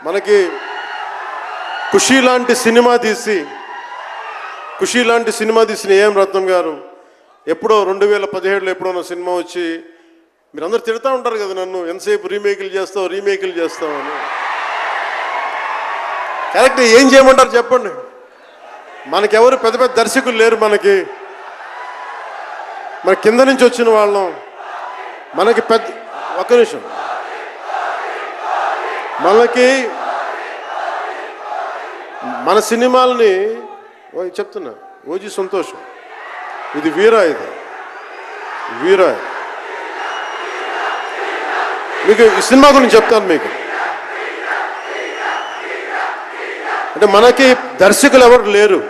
మనకి ఖుషీ లాంటి సినిమా తీసిన ఏఎం రత్నం గారు ఎప్పుడో 2017లో ఎప్పుడో సినిమా వచ్చి మీరందరూ తిడతా ఉంటారు కదా నన్ను, ఎంతసేపు రీమేకులు చేస్తావు అని. కరెక్ట్, ఏం చేయమంటారు చెప్పండి. మనకెవరు పెద్ద పెద్ద దర్శకులు లేరు, మన కింద నుంచి వచ్చిన వాళ్ళం. మనకి ఒక్క నిమిషం, మన సినిమాలని చెప్తున్నా, ఓజీ సంతోషం, ఇది వీరా, మీకు ఈ సినిమా గురించి చెప్తాను మీకు. అంటే మనకి దర్శకులు ఎవరు లేరు.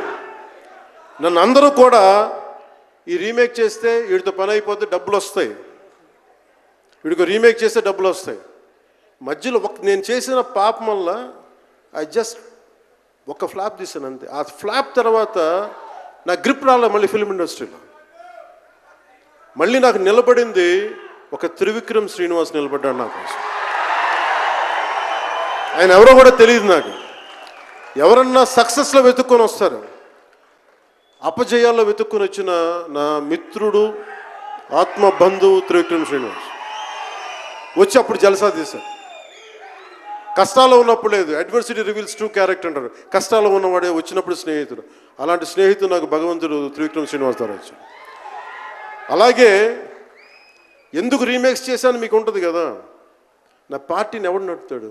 నన్ను అందరూ కూడా ఈ రీమేక్ చేస్తే వీడితో పని అయిపోతే డబ్బులు వస్తాయి, వీడికి రీమేక్ చేస్తే డబ్బులు వస్తాయి. మధ్యలో నేను చేసిన పాపం వల్ల ఒక ఫ్లాప్ తీసాను అంతే. ఆ ఫ్లాప్ తర్వాత నా గ్రిప్ రాలే మళ్ళీ ఫిల్మ్ ఇండస్ట్రీలో. మళ్ళీ నాకు నిలబడింది ఒక త్రివిక్రమ్ శ్రీనివాస్ నిలబడ్డాడు నా కోసం. ఆయన ఎవరో కూడా తెలియదు నాకు. ఎవరన్నా సక్సెస్లో వెతుక్కొని వస్తారు, అపజయాల్లో వెతుక్కొని వచ్చిన నా మిత్రుడు, ఆత్మ బంధువు త్రివిక్రమ్ శ్రీనివాస్ వచ్చి అప్పుడు జలసా తీశారు. కష్టాల్లో ఉన్నప్పుడు లేదు, అడ్వర్సిటీ రివీల్స్ ట్రూ క్యారెక్టర్ అంటారు. కష్టాల్లో ఉన్నవాడే వచ్చినప్పుడు స్నేహితుడు. అలాంటి స్నేహితుడు నాకు భగవంతుడు త్రివిక్రమ్ శ్రీనివాస్ ద్వారా వచ్చాడు. అలాగే ఎందుకు రీమేక్స్ చేశాను మీకు ఉంటుంది కదా. నా పార్టీని ఎవడు నడుపుతాడు?